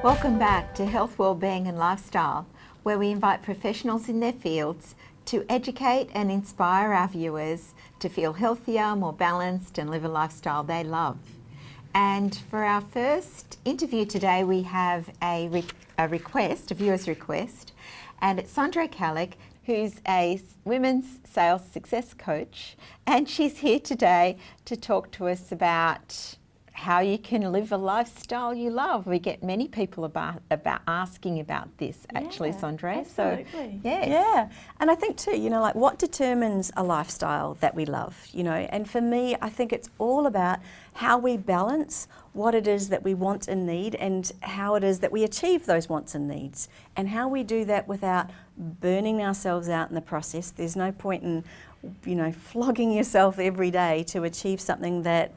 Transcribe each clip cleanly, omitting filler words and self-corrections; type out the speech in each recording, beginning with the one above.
Welcome back to Health, Wellbeing and Lifestyle, where we invite professionals in their fields to educate and inspire our viewers to feel healthier, more balanced and live a lifestyle they love. And for our first interview today, we have a viewer's request, and it's Sondre Kallick, who's a women's sales success coach, and she's here today to talk to us about how you can live a lifestyle you love. We get many people about asking about this, actually, Sondre. Absolutely. So, yes. Yeah. And I think too, like what determines a lifestyle that we love, and for me, I think it's all about how we balance what it is that we want and need and how it is that we achieve those wants and needs, and how we do that without burning ourselves out in the process. There's no point in, flogging yourself every day to achieve something that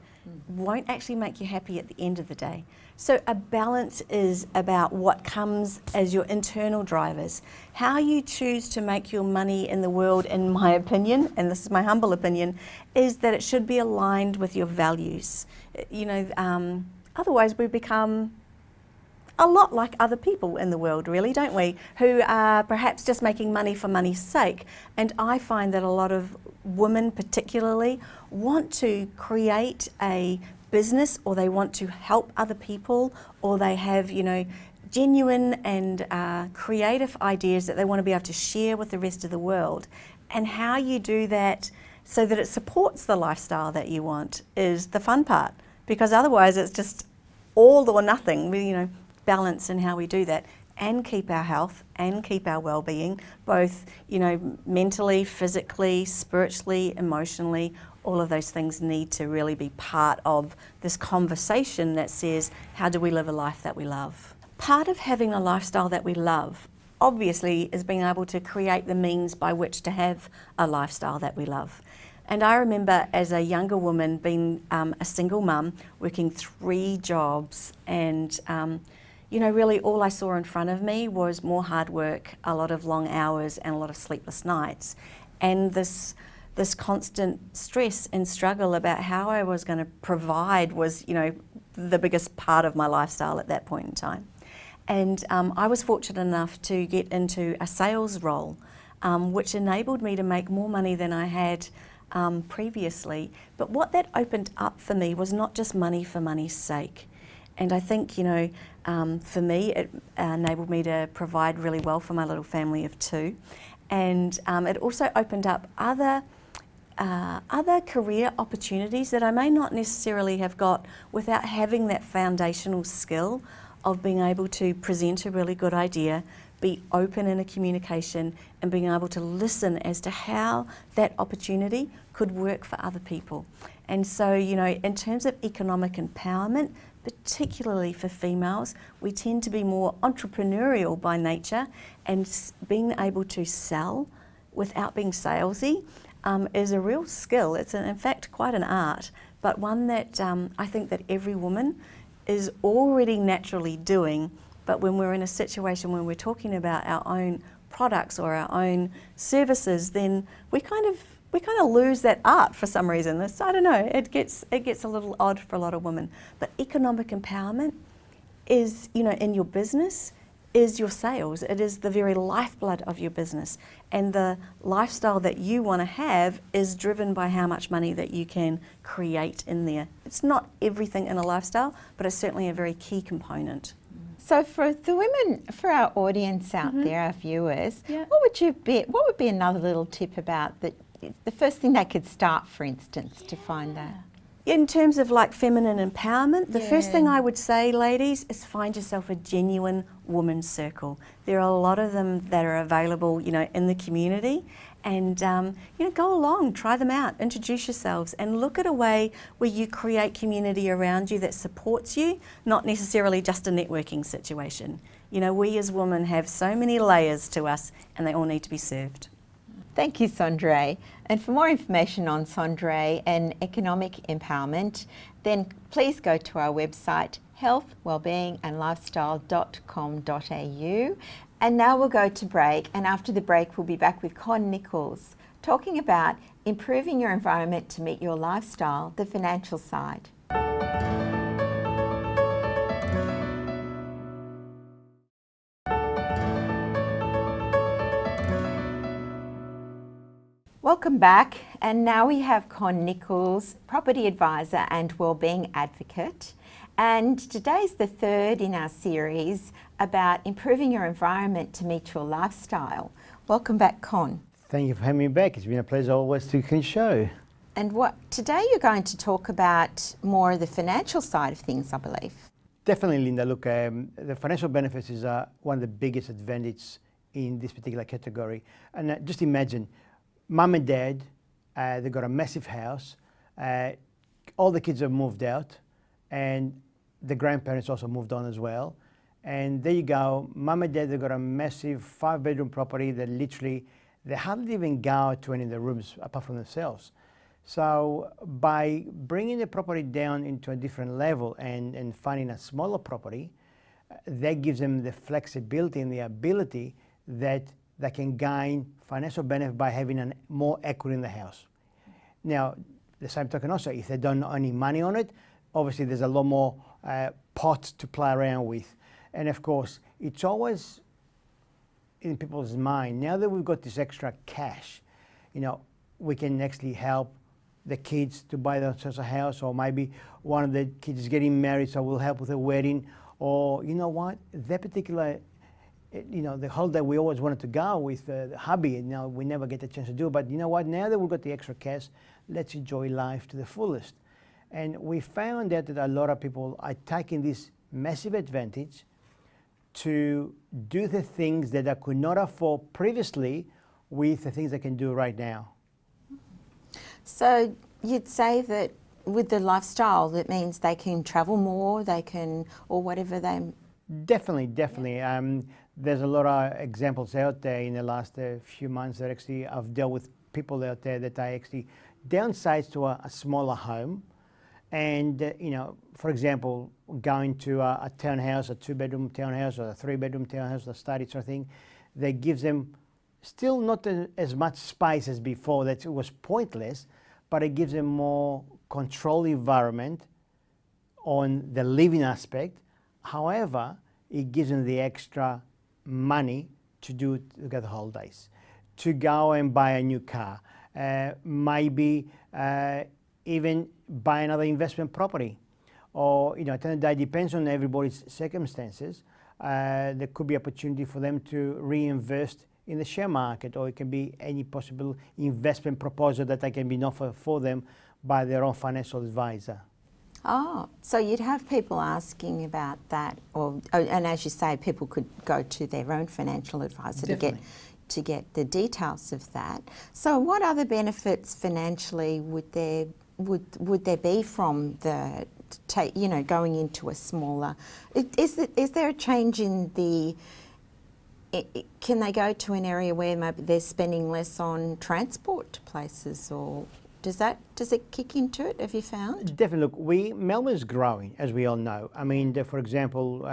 won't actually make you happy at the end of the day. So a balance is about what comes as your internal drivers. How you choose to make your money in the world, in my opinion, and this is my humble opinion, is that it should be aligned with your values. Otherwise we become a lot like other people in the world, really, don't we? Who are perhaps just making money for money's sake. And I find that a lot of women particularly want to create a business, or they want to help other people, or they have, genuine and creative ideas that they want to be able to share with the rest of the world. And how you do that so that it supports the lifestyle that you want is the fun part, because otherwise it's just all or nothing. Balance in how we do that and keep our health and keep our well-being, both, mentally, physically, spiritually, emotionally. All of those things need to really be part of this conversation that says, how do we live a life that we love? Part of having a lifestyle that we love, obviously, is being able to create the means by which to have a lifestyle that we love. And I remember as a younger woman being a single mum, working 3 jobs, and really all I saw in front of me was more hard work, a lot of long hours and a lot of sleepless nights. And this constant stress and struggle about how I was going to provide was, the biggest part of my lifestyle at that point in time. And I was fortunate enough to get into a sales role, which enabled me to make more money than I had previously. But what that opened up for me was not just money for money's sake. And I think, for me, it enabled me to provide really well for my little family of 2. And it also opened up other career opportunities that I may not necessarily have got without having that foundational skill of being able to present a really good idea, be open in a communication, and being able to listen as to how that opportunity could work for other people. And so, in terms of economic empowerment, particularly for females, we tend to be more entrepreneurial by nature, and being able to sell without being salesy is a real skill. It's in fact quite an art, but one that I think that every woman is already naturally doing. But when we're in a situation when we're talking about our own products or our own services, then we kind of lose that art for some reason. I don't know, it gets a little odd for a lot of women. But economic empowerment is, in your business, is your sales. It is the very lifeblood of your business. And the lifestyle that you want to have is driven by how much money that you can create in there. It's not everything in a lifestyle, but it's certainly a very key component. So for the women, for our audience out there, our viewers, what would be another little tip about the first thing they could start, for instance, to find that? In terms of like feminine empowerment, the first thing I would say, ladies, is find yourself a genuine women's circle. There are a lot of them that are available, in the community, and go along, try them out, introduce yourselves, and look at a way where you create community around you that supports you, not necessarily just a networking situation. We as women have so many layers to us, and they all need to be served. Thank you, Sondre. And for more information on Sondre and economic empowerment, then please go to our website, healthwellbeingandlifestyle.com.au. And now we'll go to break, and after the break we'll be back with Conn Nichols talking about improving your environment to meet your lifestyle, the financial side. Welcome back, and now we have Conn Nichols, property advisor and wellbeing advocate. And today's the third in our series about improving your environment to meet your lifestyle. Welcome back, Conn. Thank you for having me back. It's been a pleasure always to come show. And today you're going to talk about more of the financial side of things, I believe. Definitely, Linda. Look, the financial benefits is one of the biggest advantages in this particular category. And just imagine, mum and dad, they've got a massive house, all the kids have moved out, and the grandparents also moved on as well. And there you go, mum and dad, they've got a massive 5-bedroom property that literally, they hardly even go to any of the rooms apart from themselves. So by bringing the property down into a different level and finding a smaller property, that gives them the flexibility and the ability that they can gain financial benefit by having more equity in the house. Now, the same token also, if they don't earn any money on it, obviously there's a lot more pots to play around with. And of course, it's always in people's mind, now that we've got this extra cash, we can actually help the kids to buy themselves a house, or maybe one of the kids is getting married, so we'll help with a wedding, or you know what, that particular, the holiday we always wanted to go with the hubby, and now we never get a chance to do it, but you know what, now that we've got the extra cash, let's enjoy life to the fullest. And we found out that a lot of people are taking this massive advantage to do the things that they could not afford previously with the things they can do right now. So you'd say that with the lifestyle, that means they can travel more, they can, or whatever they... Definitely. There's a lot of examples out there in the last few months that actually I've dealt with people out there that I actually downsize to a smaller home. And, for example, going to a townhouse, a 2-bedroom townhouse or a 3-bedroom townhouse, a study sort of thing, that gives them still not as much space as before, that it was pointless, but it gives them more controlled environment on the living aspect. However, it gives them the extra money to get the holidays, to go and buy a new car, maybe even buy another investment property. Or, at the end of the day, it depends on everybody's circumstances. There could be opportunity for them to reinvest in the share market, or it can be any possible investment proposal that can be offered for them by their own financial advisor. Oh, so you'd have people asking about that, and as you say, people could go to their own financial advisor to get the details of that. So what other benefits financially would there be from the going into a smaller? Is there a change in the? Can they go to an area where maybe they're spending less on transport to places, or does it kick into it? Have you found? Definitely. Look, Melbourne is growing, as we all know. I mean, for example,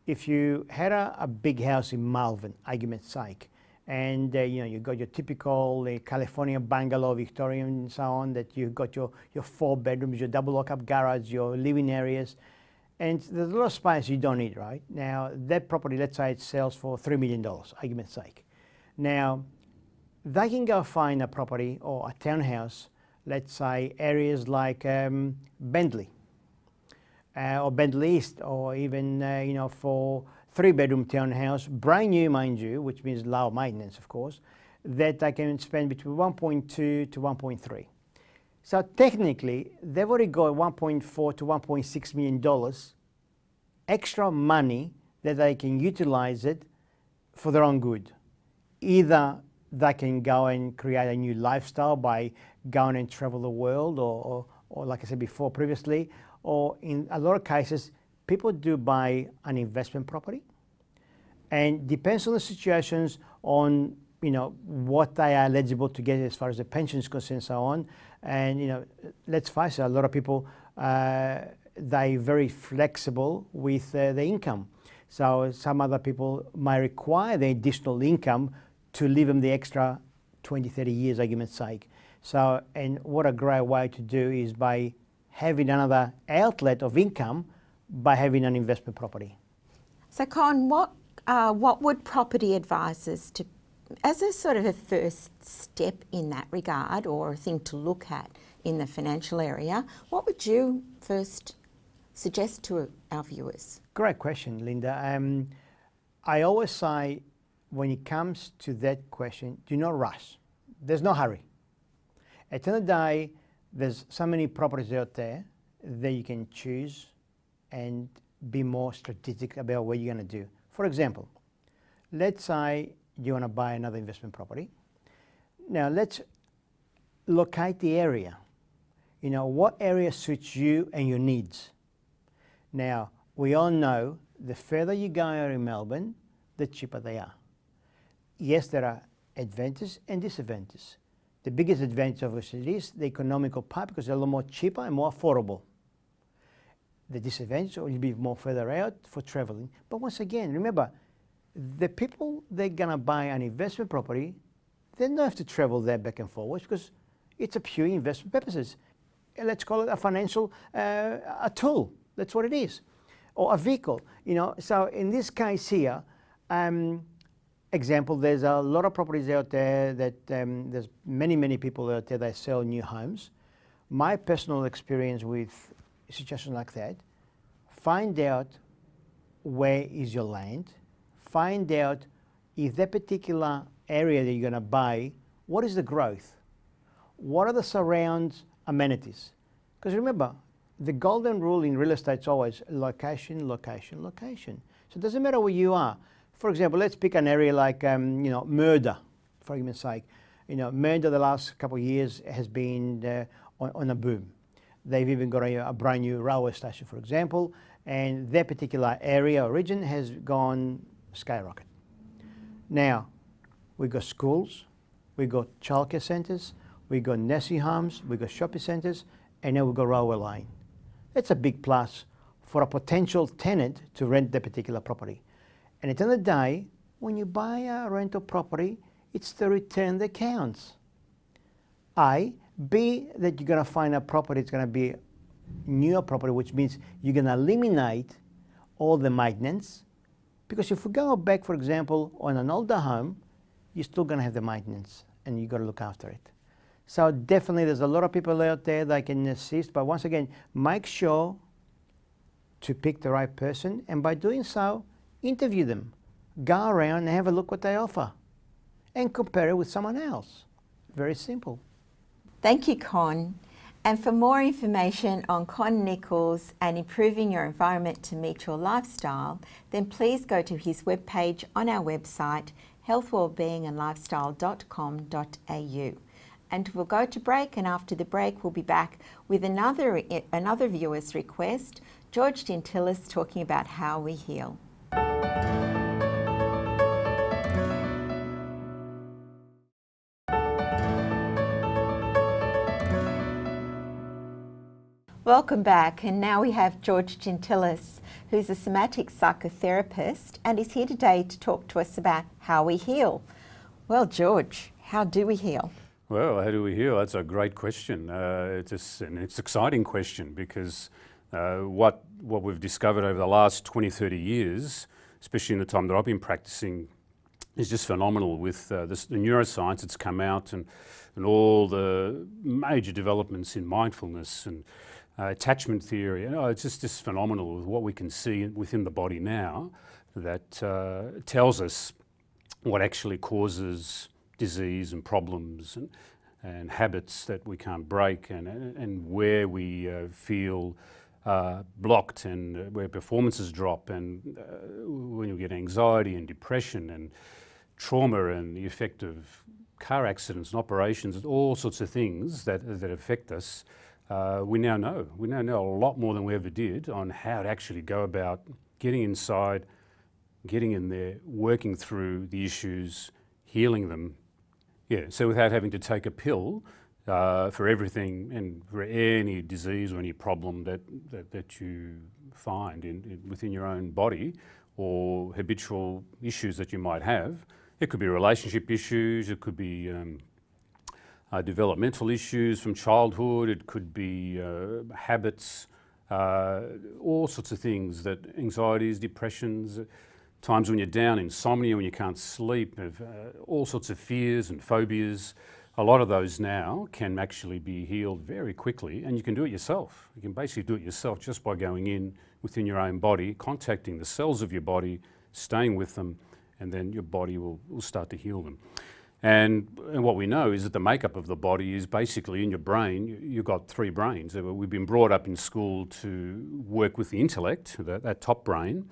if you had a big house in Melbourne, argument's sake, and you got your typical California bungalow, Victorian, and so on, that you've got your 4 bedrooms, your double lock-up garage, your living areas. And there's a lot of space you don't need, right? Now, that property, let's say it sells for $3 million, argument's sake. Now, they can go find a property or a townhouse, let's say areas like Bentley or Bentley East, or even, for 3-bedroom townhouse, brand new, mind you, which means low maintenance, of course, that they can spend between 1.2 to 1.3. So technically, they've already got $1.4 to $1.6 million extra money that they can utilize it for their own good. Either they can go and create a new lifestyle by going and travel the world, or like I said before previously, or in a lot of cases, people do buy an investment property, and depends on the situations, on what they are eligible to get as far as the pension is concerned and so on. And let's face it, a lot of people, they're very flexible with the income. So some other people might require the additional income to live them the extra 20, 30 years, argument's sake. So, and what a great way to do is by having another outlet of income by having an investment property. So Conn, what would property advisors as a sort of a first step in that regard, or a thing to look at in the financial area, what would you first suggest to our viewers? Great question, Linda. I always say, when it comes to that question, do not rush. There's no hurry. At the end of the day, there's so many properties out there that you can choose and be more strategic about what you're going to do. For example, let's say you want to buy another investment property. Now let's locate the area. You know, what area suits you and your needs. Now, we all know the further you go out in Melbourne, the cheaper they are. Yes, there are advantages and disadvantages. The biggest advantage obviously is the economical part, because they're a lot more cheaper and more affordable. The disadvantage will be more further out for traveling. But once again, remember, the people that are gonna buy an investment property, they don't have to travel there back and forwards, because it's a pure investment purposes. Let's call it a financial a tool. That's what it is, or a vehicle. You know. So in this case here, example, there's a lot of properties out there that there's many people out there that sell new homes. My personal experience with a situation like that: find out where is your land. Find out if that particular area that you're going to buy, what is the growth? What are the surround amenities? Because remember, the golden rule in real estate is always location, location, location. So it doesn't matter where you are. For example, let's pick an area like Murder, for argument's sake. You know, Murder the last couple of years has been on a boom. They've even got a brand new railway station, for example, and that particular area or region has gone skyrocket. Now, we've got schools, we've got childcare centres, we've got nursing homes, we've got shopping centres, and now we've got railway line. That's a big plus for a potential tenant to rent that particular property. And at the end of the day, when you buy a rental property, it's the return that counts. B, that you're going to find a property, it's going to be newer property, which means you're going to eliminate all the maintenance. Because if we go back, for example, on an older home, you're still going to have the maintenance and you've got to look after it. So definitely there's a lot of people out there that can assist, but once again, make sure to pick the right person, and by doing so, interview them. Go around and have a look what they offer and compare it with someone else. Very simple. Thank you, Conn. And for more information on Conn Nichols and improving your environment to meet your lifestyle, then please go to his webpage on our website, healthwellbeingandlifestyle.com.au. And we'll go to break, and after the break we'll be back with another viewer's request, Jin Tillis talking about how we heal. Welcome back, and now we have Jin Tillis, who's a somatic psychotherapist, and is here today to talk to us about how we heal. Well, George, how do we heal? Well, how do we heal? That's a great question. It's an exciting question, because what we've discovered over the last 20, 30 years, especially in the time that I've been practicing, is just phenomenal with the neuroscience that's come out, and all the major developments in mindfulness and attachment theory. It's just phenomenal with what we can see within the body now that tells us what actually causes disease and problems and habits that we can't break, and where we feel blocked, and where performances drop, and when you get anxiety and depression and trauma and the effect of car accidents and operations, all sorts of things that affect us. We now know a lot more than we ever did on how to actually go about getting inside, getting in there, working through the issues, healing them. Yeah, so without having to take a pill for everything and for any disease or any problem that you find within your own body, or habitual issues that you might have. It could be relationship issues, it could be developmental issues from childhood, it could be all sorts of things, that anxieties, depressions, times when you're down, insomnia, when you can't sleep, all sorts of fears and phobias. A lot of those now can actually be healed very quickly, and you can do it yourself. You can basically do it yourself just by going in within your own body, contacting the cells of your body, staying with them, and then your body will start to heal them. And what we know is that the makeup of the body is basically in your brain. You've got 3 brains. We've been brought up in school to work with the intellect, that top brain,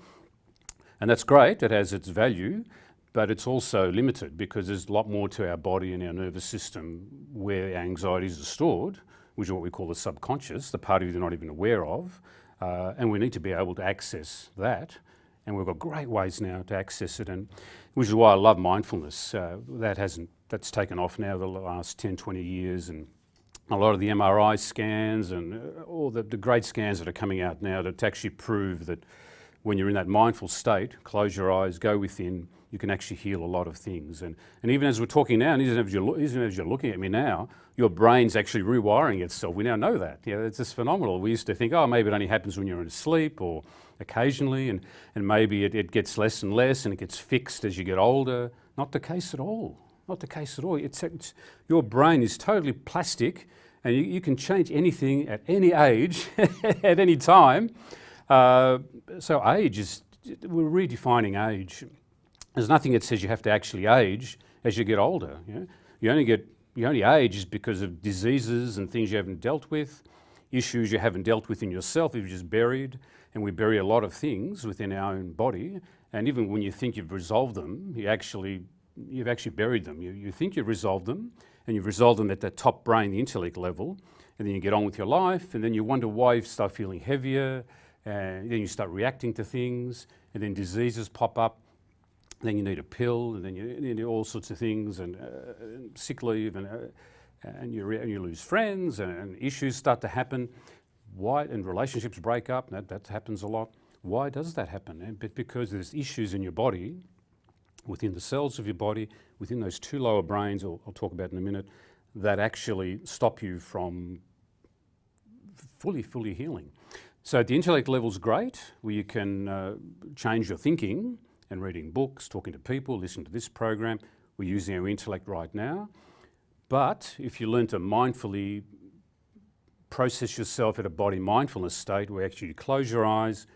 and that's great. It has its value, but it's also limited because there's a lot more to our body and our nervous system where our anxieties are stored, which is what we call the subconscious, the part of you you're not even aware of, and we need to be able to access that. And we've got great ways now to access it, and which is why I love mindfulness. That's taken off now the last 10, 20 years, and a lot of the MRI scans and all the great scans that are coming out now to actually prove that when you're in that mindful state, close your eyes, go within, you can actually heal a lot of things. And even as we're talking now, and even as you're looking at me now, your brain's actually rewiring itself. We now know that. It's just phenomenal. We used to think, oh, maybe it only happens when you're asleep or occasionally, and maybe it gets less and less and it gets fixed as you get older. Not the case at all. Not the case at all. Your brain is totally plastic, and you can change anything at any age, at any time. So age is, we're redefining age. There's nothing that says you have to actually age as you get older. You only age is because of diseases and things you haven't dealt with, issues you haven't dealt with in yourself, you've just buried, and we bury a lot of things within our own body, and even when you think you've resolved them, you've actually buried them. You think you've resolved them, and you've resolved them at the top brain, the intellect level, and then you get on with your life, and then you wonder why you start feeling heavier, and then you start reacting to things, and then diseases pop up. Then you need a pill, and then you need all sorts of things, and sick leave, and you lose friends, and issues start to happen. Why? And relationships break up. That happens a lot. Why does that happen? Because there's issues in your body, within the cells of your body, within those 2 lower brains, I'll talk about in a minute, that actually stop you from fully healing. So at the intellect level's great, where you can change your thinking, and reading books, talking to people, listening to this program. We're using our intellect right now. But if you learn to mindfully process yourself at a body mindfulness state where actually you close your eyes,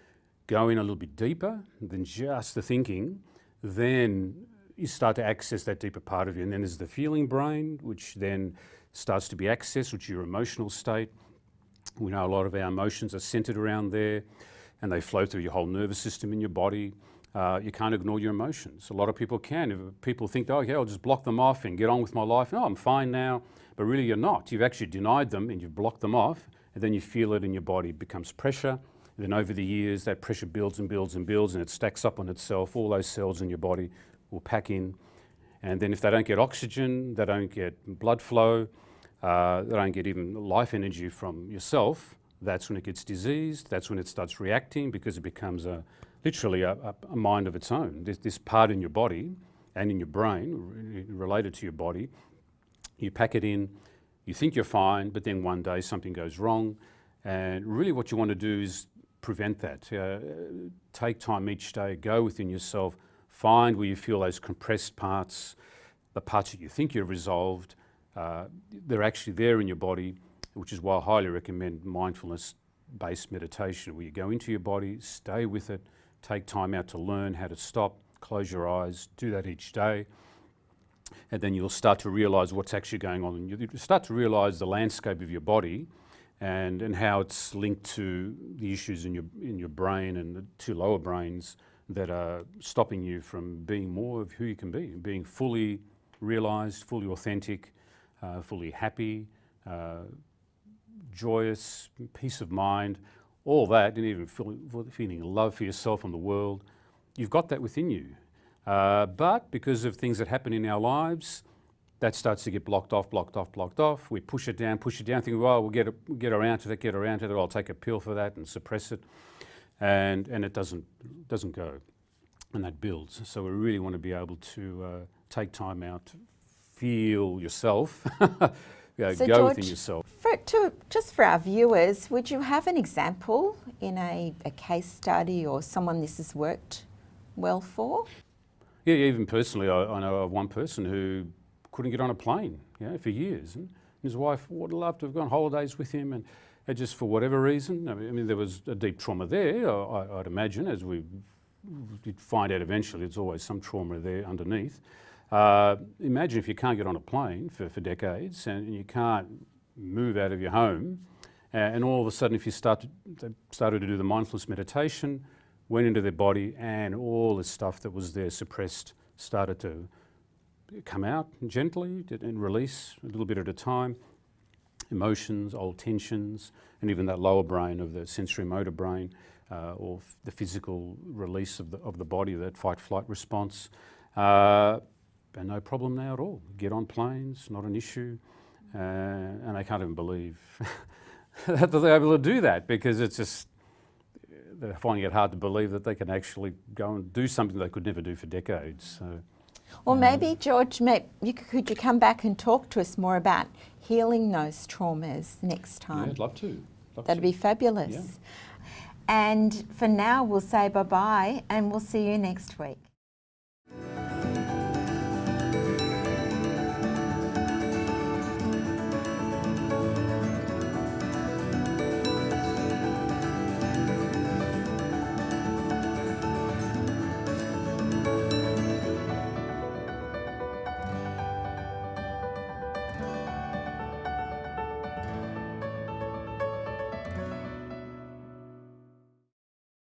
go in a little bit deeper than just the thinking, then you start to access that deeper part of you. And then there's the feeling brain, which then starts to be accessed, which is your emotional state. We know a lot of our emotions are centered around there, and they flow through your whole nervous system in your body. You can't ignore your emotions. A lot of people can. If people think, oh, yeah, I'll just block them off and get on with my life. No, I'm fine now. But really you're not. You've actually denied them and you've blocked them off, and then you feel it in your body. It becomes pressure. And then over the years, that pressure builds and builds and builds, and it stacks up on itself. All those cells in your body will pack in. And then if they don't get oxygen, they don't get blood flow, they don't get even life energy from yourself, that's when it gets diseased. That's when it starts reacting, because it becomes literally a mind of its own. This part in your body and in your brain, related to your body, you pack it in, you think you're fine, but then one day something goes wrong. And really what you want to do is prevent that. Take time each day, go within yourself, find where you feel those compressed parts, the parts that you think you've resolved, they're actually there in your body, which is why I highly recommend mindfulness-based meditation, where you go into your body, stay with it, take time out to learn how to stop, close your eyes, do that each day, and then you'll start to realise what's actually going on. And you start to realise the landscape of your body and how it's linked to the issues in your brain and the 2 lower brains that are stopping you from being more of who you can be, being fully realised, fully authentic, fully happy, joyous, peace of mind, all that, and even feeling love for yourself and the world. You've got that within you. But because of things that happen in our lives, that starts to get blocked off. We push it down, thinking, well, we'll get around to it, I'll take a pill for that and suppress it. And it doesn't go. And that builds. So we really want to be able to take time out, feel yourself, So go George, within yourself. Just for our viewers, would you have an example in a case study or someone this has worked well for? Yeah, even personally, I know of one person who couldn't get on a plane, for years, and his wife would love to have gone holidays with him, and just for whatever reason, I mean, there was a deep trauma there. I'd imagine, as we did find out eventually, there's always some trauma there underneath. Imagine if you can't get on a plane for decades and you can't move out of your home, and all of a sudden, if they started to do the mindfulness meditation, went into their body, and all the stuff that was there suppressed started to come out gently and release a little bit at a time. Emotions, old tensions, and even that lower brain of the sensory motor brain, or the physical release of the body, that fight-flight response. And no problem now at all. Get on planes, not an issue. And I can't even believe that they're able to do that, because it's just, they're finding it hard to believe that they can actually go and do something they could never do for decades. So, Well, maybe, George, could you come back and talk to us more about healing those traumas next time? yeah, I'd love to. That'd be fabulous. Yeah. And for now, we'll say bye-bye and we'll see you next week.